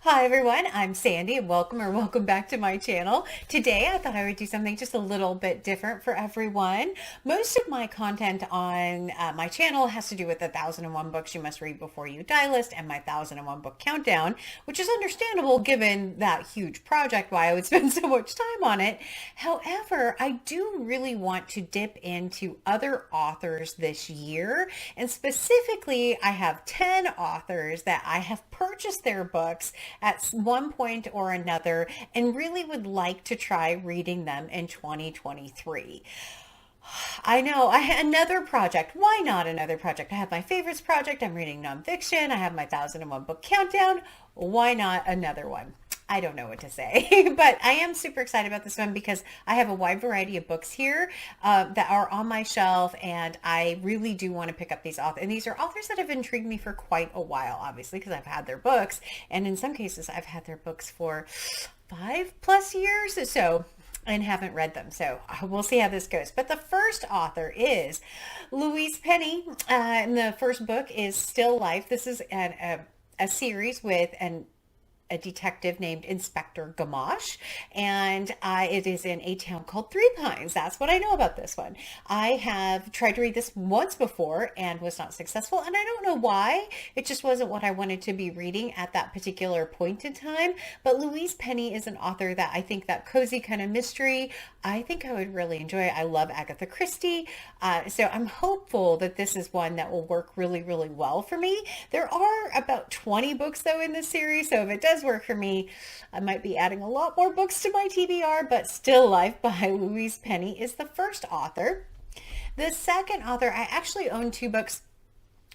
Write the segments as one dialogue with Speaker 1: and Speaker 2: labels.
Speaker 1: Hi everyone, I'm Sandy and welcome back to my channel. Today I thought I would do something just a little bit different for everyone. Most of my content on my channel has to do with the 1001 books you must read before you die list and my 1001 book countdown, which is understandable given that huge project, why I would spend so much time on it. However, I do really want to dip into other authors this year, and specifically I have 10 authors that I have purchased their books at one point or another and really would like to try reading them in 2023. I know, I had another project. Why not another project? I have my favorites project. I'm reading nonfiction. I have my 1001 book countdown. Why not another one? I don't know what to say, but I am super excited about this one because I have a wide variety of books here that are on my shelf, and I really do want to pick up these authors. And these are authors that have intrigued me for quite a while, obviously, because I've had their books, and in some cases, I've had their books for 5+ years or so and haven't read them. So we'll see how this goes. But the first author is Louise Penny, and the first book is Still Life. This is a series with a detective named Inspector Gamache, and it is in a town called Three Pines. That's what I know about this one. I have tried to read this once before and was not successful, and I don't know why. It just wasn't what I wanted to be reading at that particular point in time. But Louise Penny is an author that I think that cozy kind of mystery, I think I would really enjoy. I love Agatha Christie, so I'm hopeful that this is one that will work really, really well for me. There are about 20 books though in this series, so if it does work for me, I might be adding a lot more books to my TBR, but Still Life by Louise Penny is the first author. The second author, I actually own two books.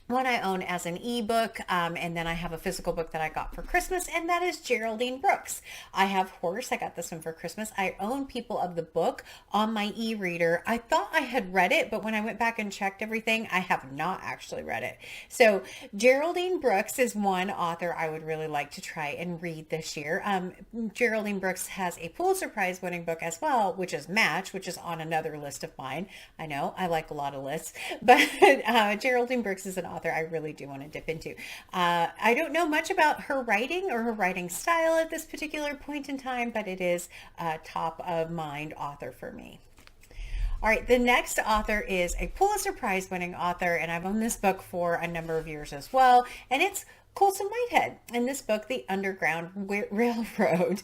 Speaker 1: One I own as an ebook, and then I have a physical book that I got for Christmas, and that is Geraldine Brooks. I have Horse. I got this one for Christmas. I own People of the Book on my e-reader. I thought I had read it, but when I went back and checked everything, I have not actually read it. So Geraldine Brooks is one author I would really like to try and read this year. Geraldine Brooks has a Pulitzer Prize winning book as well, which is Match, which is on another list of mine. I know, I like a lot of lists, but Geraldine Brooks is an author I really do want to dip into. I don't know much about her writing or her writing style at this particular point in time, but it is a top of mind author for me. All right, the next author is a Pulitzer Prize winning author, and I've owned this book for a number of years as well, and it's Colson Whitehead. In this book, The Underground Railroad.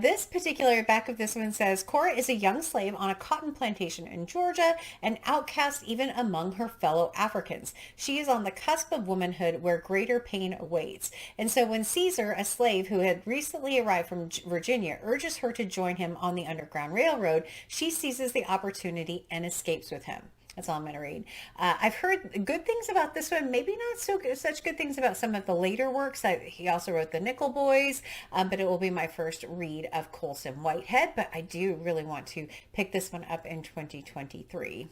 Speaker 1: This particular back of this one says, Cora is a young slave on a cotton plantation in Georgia, an outcast even among her fellow Africans. She is on the cusp of womanhood where greater pain awaits. And so when Caesar, a slave who had recently arrived from Virginia, urges her to join him on the Underground Railroad, she seizes the opportunity and escapes with him. That's all I'm going to read. I've heard good things about this one, maybe not such good things about some of the later works. He also wrote The Nickel Boys, but it will be my first read of Colson Whitehead, but I do really want to pick this one up in 2023.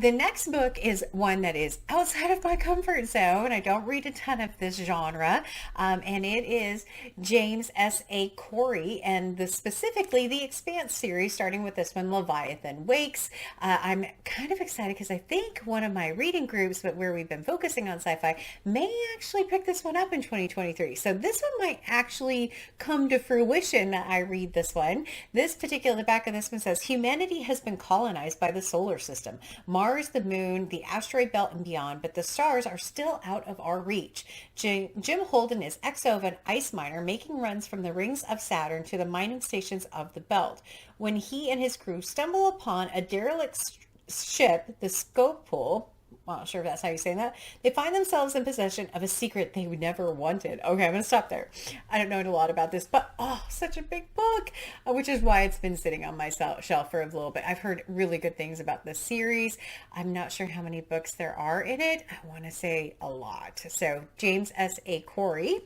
Speaker 1: The next book is one that is outside of my comfort zone. I don't read a ton of this genre, and it is James S.A. Corey, and specifically the Expanse series, starting with this one, Leviathan Wakes. I'm kind of excited because I think one of my reading groups, but where we've been focusing on sci-fi, may actually pick this one up in 2023. So this one might actually come to fruition that I read this one. The back of this one says, humanity has been colonized by the solar system. Mars, the moon, the asteroid belt, and beyond, but the stars are still out of our reach. Jim Holden is XO of an ice miner making runs from the rings of Saturn to the mining stations of the belt. When he and his crew stumble upon a derelict ship, the Scopool, I'm not sure if that's how you say that, they find themselves in possession of a secret they never wanted. Okay, I'm going to stop there. I don't know a lot about this, but such a big book, which is why it's been sitting on my shelf for a little bit. I've heard really good things about this series. I'm not sure how many books there are in it. I want to say a lot. So James S.A. Corey,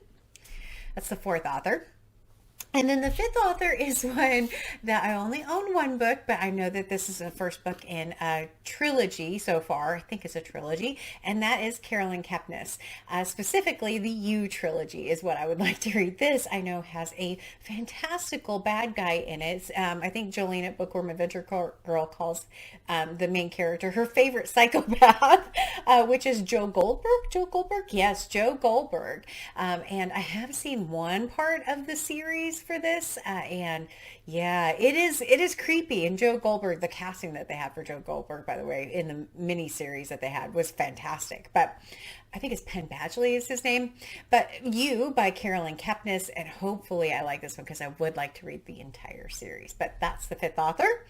Speaker 1: that's the fourth author. And then the fifth author is one that I only own one book, but I know that this is the first book in a trilogy so far. I think it's a trilogy, and that is Carolyn Kepnes. Specifically, the You trilogy is what I would like to read. This I know has a fantastical bad guy in it. I think Jolene at Bookworm Adventure Girl calls the main character her favorite psychopath, which is Joe Goldberg. Joe Goldberg? Yes, Joe Goldberg. And I have seen one part of the series for this, and yeah, it is creepy. And Joe Goldberg, the casting that they had for Joe Goldberg, by the way, in the mini series that they had was fantastic. But I think it's Penn Badgley is his name. But You by Carolyn Kepnes, and hopefully I like this one because I would like to read the entire series. But that's the fifth author.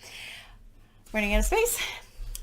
Speaker 1: Running out of space.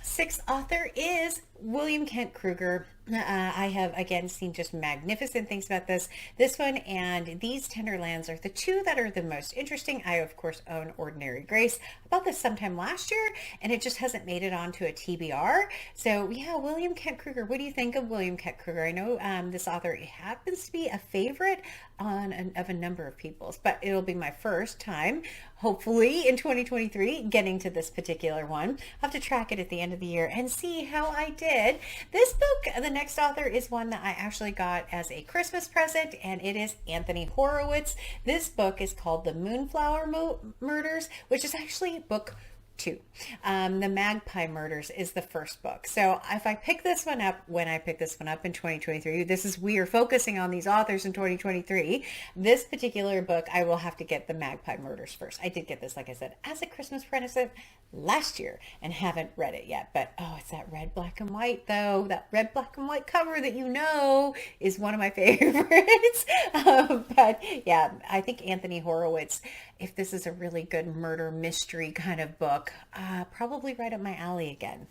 Speaker 1: Sixth author is William Kent Krueger. I have again seen just magnificent things about this one, and These Tender Lands are the two that are the most interesting. I of course own Ordinary Grace. I bought this sometime last year, and it just hasn't made it onto a TBR. So yeah, William Kent Krueger. What do you think of William Kent Krueger? I know this author happens to be a favorite of a number of people's, but it'll be my first time, hopefully in 2023, getting to this particular one. I'll have to track it at the end of the year and see how I did. This book, the next author, is one that I actually got as a Christmas present, and it is Anthony Horowitz. This book is called The Moonflower Murders, which is actually book 2. The Magpie Murders is the first book. So if I pick this one up, when I pick this one up in 2023, we are focusing on these authors in 2023. This particular book, I will have to get The Magpie Murders first. I did get this, like I said, as a Christmas present last year and haven't read it yet. But oh, it's that red, black, and white though. That red, black, and white cover that you know is one of my favorites. But yeah, I think Anthony Horowitz, if this is a really good murder mystery kind of book, probably right up my alley again.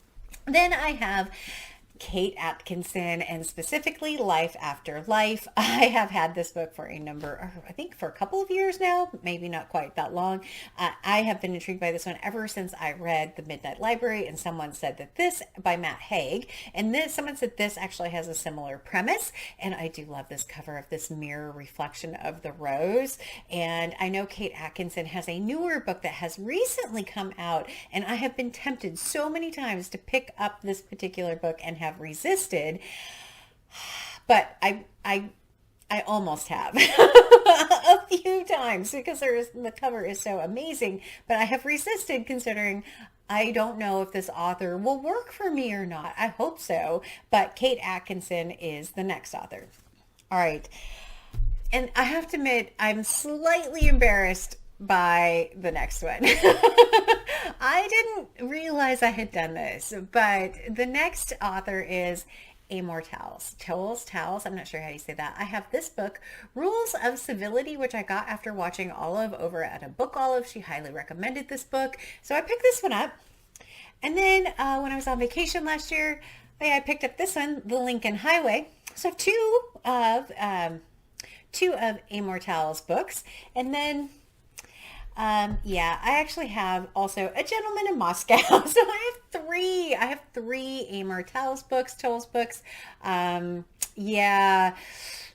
Speaker 1: Then I have Kate Atkinson, and specifically Life After Life. I have had this book for I think for a couple of years now, maybe not quite that long. I have been intrigued by this one ever since I read The Midnight Library, and someone said that this, by Matt Haig, and someone said this actually has a similar premise, and I do love this cover of this mirror reflection of the rose. And I know Kate Atkinson has a newer book that has recently come out, and I have been tempted so many times to pick up this particular book and have resisted, but I almost have a few times because the cover is so amazing, but I have resisted considering I don't know if this author will work for me or not. I hope so, but Kate Atkinson is the next author. All right. And I have to admit, I'm slightly embarrassed by the next one. I didn't realize I had done this, but the next author is Amortells. Towels. I'm not sure how you say that. I have this book, Rules of Civility, which I got after watching Olive over at a Book Olive. She highly recommended this book, so I picked this one up. And then when I was on vacation last year, I picked up this one, The Lincoln Highway. So two of Amortells books, and then yeah, I actually have also A Gentleman in Moscow. So I have three Amortells books, Tolls books. Yeah,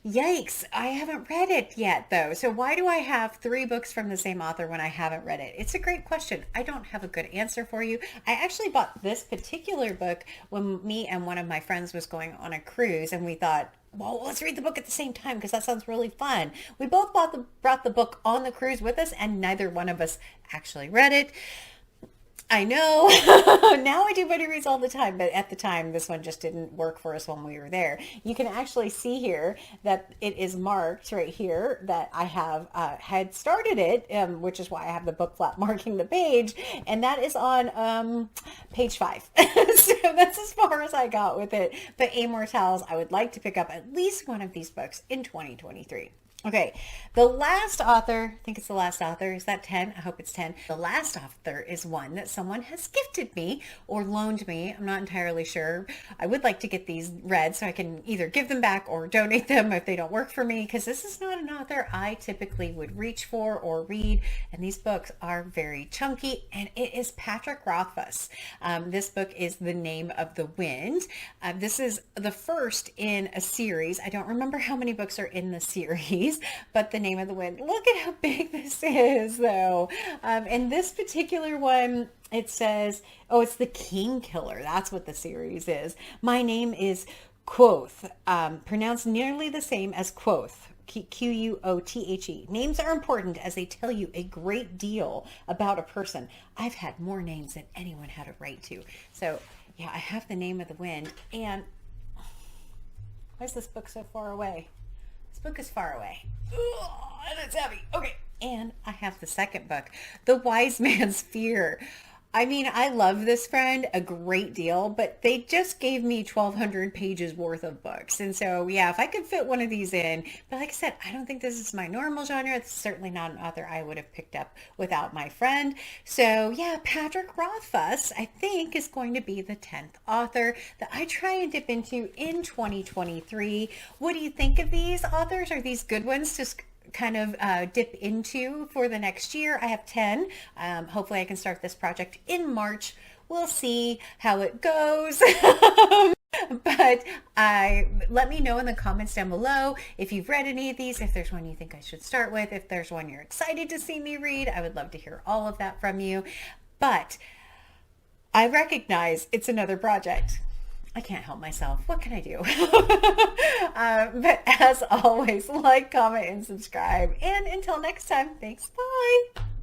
Speaker 1: yikes. I haven't read it yet though. So why do I have 3 books from the same author when I haven't read it? It's a great question. I don't have a good answer for you. I actually bought this particular book when me and one of my friends was going on a cruise, and we thought, well, let's read the book at the same time because that sounds really fun. We both brought the book on the cruise with us, and neither one of us actually read it. I know. Now I do buddy reads all the time, but at the time this one just didn't work for us when we were there. You can actually see here that it is marked right here that I have had started it, which is why I have the book flap marking the page, and that is on page 5. So that's as far as I got with it. But Amortells, I would like to pick up at least one of these books in 2023. Okay, the last author, I think it's the last author, is that 10? I hope it's 10. The last author is one that someone has gifted me or loaned me. I'm not entirely sure. I would like to get these read so I can either give them back or donate them if they don't work for me, because this is not an author I typically would reach for or read, and these books are very chunky, and it is Patrick Rothfuss. This book is The Name of the Wind. This is the first in a series. I don't remember how many books are in the series. series, but The Name of the Wind. Look at how big this is, though. And this particular one, it says, oh, it's The King Killer. That's what the series is. My name is Quoth, pronounced nearly the same as Quoth. Quothe. Names are important as they tell you a great deal about a person. I've had more names than anyone had a right to. So, yeah, I have The Name of the Wind. And why is this book so far away? This book is far away. Ugh, and it's heavy. Okay. And I have the second book, The Wise Man's Fear. I mean, I love this friend a great deal, but they just gave me 1,200 pages worth of books. And so, yeah, if I could fit one of these in, but like I said, I don't think this is my normal genre. It's certainly not an author I would have picked up without my friend. So, yeah, Patrick Rothfuss, I think, is going to be the 10th author that I try and dip into in 2023. What do you think of these authors? Are these good ones to kind of dip into for the next year? I have 10. Hopefully I can start this project in March. We'll see how it goes. But let me know in the comments down below if you've read any of these, if there's one you think I should start with, if there's one you're excited to see me read. I would love to hear all of that from you. But I recognize it's another project. I can't help myself. What can I do? But as always, like, comment, and subscribe. And until next time, thanks. Bye.